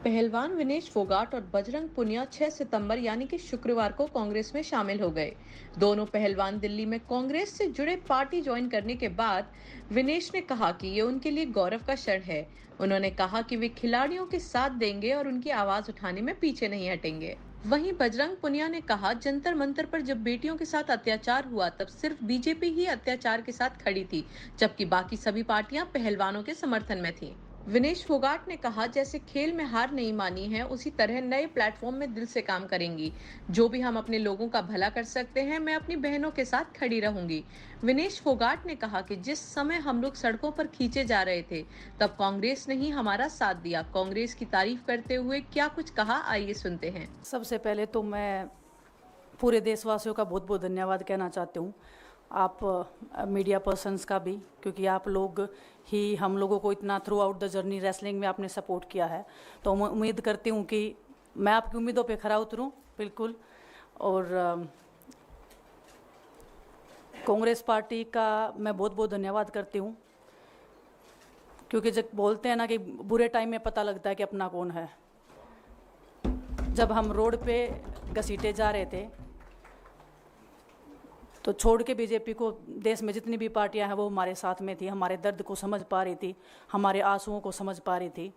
पहलवान विनेश फोगाट और बजरंग पुनिया 6 सितंबर यानी कि शुक्रवार को कांग्रेस में शामिल हो गए। दोनों पहलवान दिल्ली में कांग्रेस से जुड़े पार्टी ज्वाइन करने के बाद विनेश ने कहा कि ये उनके लिए गौरव का क्षण है। उन्होंने कहा कि वे खिलाड़ियों के साथ देंगे और उनकी आवाज उठाने में पीछे नहीं हटेंगे। वहीं बजरंग पुनिया ने कहा, जंतर मंतर पर जब बेटियों के साथ अत्याचार हुआ तब सिर्फ बीजेपी ही अत्याचार के साथ खड़ी थी, जबकि बाकी सभी पार्टियां पहलवानों के समर्थन में थी। विनेश फोगाट ने कहा, जैसे खेल में हार नहीं मानी है उसी तरह नए प्लेटफॉर्म में दिल से काम करेंगी। जो भी हम अपने लोगों का भला कर सकते हैं, मैं अपनी बहनों के साथ खड़ी रहूंगी। विनेश फोगाट ने कहा कि जिस समय हम लोग सड़कों पर खींचे जा रहे थे तब कांग्रेस ने ही हमारा साथ दिया। कांग्रेस की तारीफ करते हुए क्या कुछ कहा, आइए सुनते हैं। सबसे पहले तो मैं पूरे देशवासियों का बहुत बहुत धन्यवाद कहना चाहती हूँ, आप मीडिया पर्सन्स का भी, क्योंकि आप लोग ही हम लोगों को इतना through out the journey wrestling में आपने सपोर्ट किया है। तो मैं उम्मीद करती हूँ कि मैं आपकी उम्मीदों पे खरा उतरूँ बिल्कुल। और कांग्रेस पार्टी का मैं बहुत बहुत धन्यवाद करती हूँ, क्योंकि जब बोलते हैं ना कि बुरे टाइम में पता लगता है कि अपना कौन है। जब हम रोड पे घसीटे जा रहे थे तो छोड़ के बीजेपी को देश में जितनी भी पार्टियां हैं वो हमारे साथ में थी, हमारे दर्द को समझ पा रही थी, हमारे आंसुओं को समझ पा रही थी।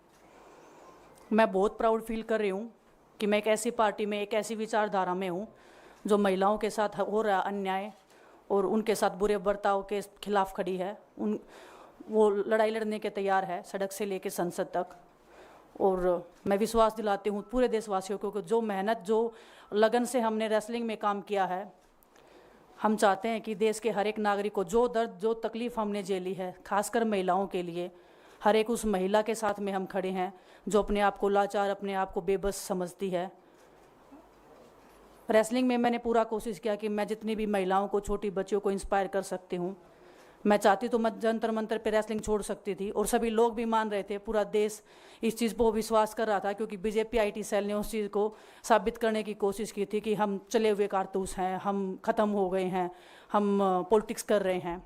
मैं बहुत प्राउड फील कर रही हूँ कि मैं एक ऐसी पार्टी में, एक ऐसी विचारधारा में हूँ जो महिलाओं के साथ हो रहा अन्याय और उनके साथ बुरे बर्ताव के खिलाफ खड़ी है। वो लड़ाई लड़ने के तैयार है, सड़क से लेकर संसद तक। और मैं विश्वास दिलाती हूँ पूरे देशवासियों को कि जो मेहनत, जो लगन से हमने रेसलिंग में काम किया है, हम चाहते हैं कि देश के हर एक नागरिक को जो दर्द, जो तकलीफ़ हमने झेली है, खासकर महिलाओं के लिए, हर एक उस महिला के साथ में हम खड़े हैं जो अपने आप को लाचार, अपने आप को बेबस समझती है। रेसलिंग में मैंने पूरा कोशिश किया कि मैं जितनी भी महिलाओं को, छोटी बच्चियों को इंस्पायर कर सकती हूँ। मैं चाहती तो मैं जंतर मंतर पे रेसलिंग छोड़ सकती थी, और सभी लोग भी मान रहे थे, पूरा देश इस चीज़ पर विश्वास कर रहा था, क्योंकि बीजेपी आईटी सेल ने उस चीज़ को साबित करने की कोशिश की थी कि हम चले हुए कारतूस हैं, हम ख़त्म हो गए हैं, हम पॉलिटिक्स कर रहे हैं।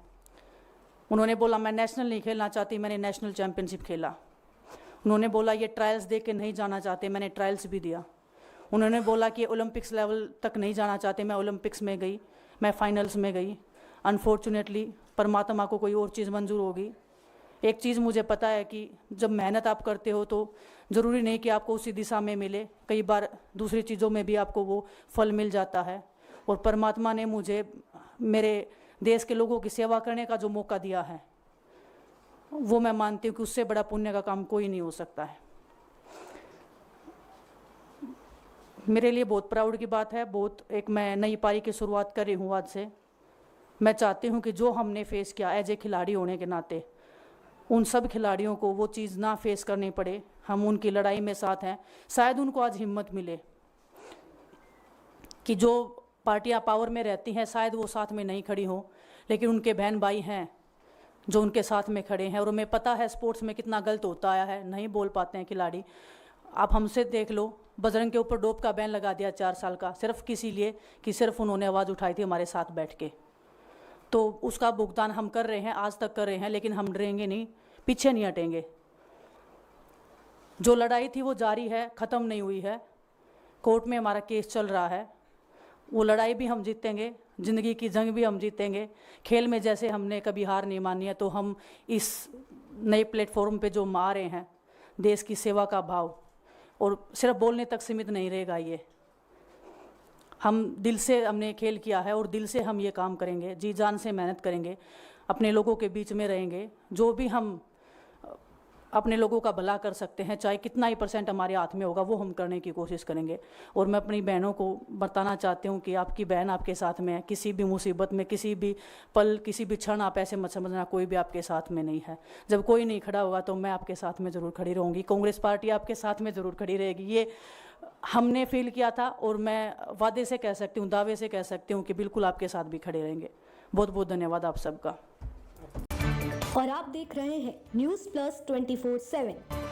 उन्होंने बोला मैं नेशनल नहीं खेलना चाहती, मैंने नेशनल चैम्पियनशिप खेला। उन्होंने बोला ये ट्रायल्स दे के नहीं जाना चाहते, मैंने ट्रायल्स भी दिया। उन्होंने बोला कि ओलंपिक्स लेवल तक नहीं जाना चाहते, मैं ओलंपिक्स में गई, मैं फाइनल्स में गई। अनफॉर्चुनेटली परमात्मा को कोई और चीज़ मंजूर होगी। एक चीज़ मुझे पता है कि जब मेहनत आप करते हो तो ज़रूरी नहीं कि आपको उसी दिशा में मिले, कई बार दूसरी चीज़ों में भी आपको वो फल मिल जाता है। और परमात्मा ने मुझे मेरे देश के लोगों की सेवा करने का जो मौका दिया है, वो मैं मानती हूँ कि उससे बड़ा पुण्य का काम कोई नहीं हो सकता है। मेरे लिए बहुत प्राउड की बात है, बहुत एक मैं नई पारी की शुरुआत कर रही हूँ आज से। मैं चाहती हूँ कि जो हमने फेस किया एज ए खिलाड़ी होने के नाते, उन सब खिलाड़ियों को वो चीज़ ना फेस करनी पड़े। हम उनकी लड़ाई में साथ हैं। शायद उनको आज हिम्मत मिले कि जो पार्टियां पावर में रहती हैं शायद वो साथ में नहीं खड़ी हों, लेकिन उनके बहन भाई हैं जो उनके साथ में खड़े हैं। और हमें पता है स्पोर्ट्स में कितना गलत होता आया है, नहीं बोल पाते हैं खिलाड़ी। आप हमसे देख लो, बजरंग के ऊपर डोप का बैन लगा दिया 4 साल का, सिर्फ किसी लिए कि सिर्फ उन्होंने आवाज़ उठाई थी हमारे साथ बैठ के। तो उसका भुगतान हम कर रहे हैं, आज तक कर रहे हैं, लेकिन हम डरेंगे नहीं, पीछे नहीं हटेंगे। जो लड़ाई थी वो जारी है, ख़त्म नहीं हुई है। कोर्ट में हमारा केस चल रहा है, वो लड़ाई भी हम जीतेंगे, ज़िंदगी की जंग भी हम जीतेंगे। खेल में जैसे हमने कभी हार नहीं मानी है, तो हम इस नए प्लेटफॉर्म पे जो आ रहे हैं, देश की सेवा का भाव, और सिर्फ बोलने तक सीमित नहीं रहेगा ये। हम दिल से हमने खेल किया है और दिल से हम ये काम करेंगे, जी जान से मेहनत करेंगे, अपने लोगों के बीच में रहेंगे। जो भी हम अपने लोगों का भला कर सकते हैं, चाहे कितना ही % हमारे हाथ में होगा, वो हम करने की कोशिश करेंगे। और मैं अपनी बहनों को बताना चाहती हूँ कि आपकी बहन आपके साथ में है। किसी भी मुसीबत में, किसी भी पल, किसी भी क्षण आप ऐसे मत समझना कोई भी आपके साथ में नहीं है। जब कोई नहीं खड़ा होगा तो मैं आपके साथ में ज़रूर खड़ी रहूँगी, कांग्रेस पार्टी आपके साथ में ज़रूर खड़ी रहेगी। ये हमने फील किया था और मैं वादे से कह सकती हूँ, दावे से कह सकती हूँ कि बिल्कुल आपके साथ भी खड़े रहेंगे। बहुत बहुत धन्यवाद आप सबका। और आप देख रहे हैं न्यूज़ प्लस 24/7।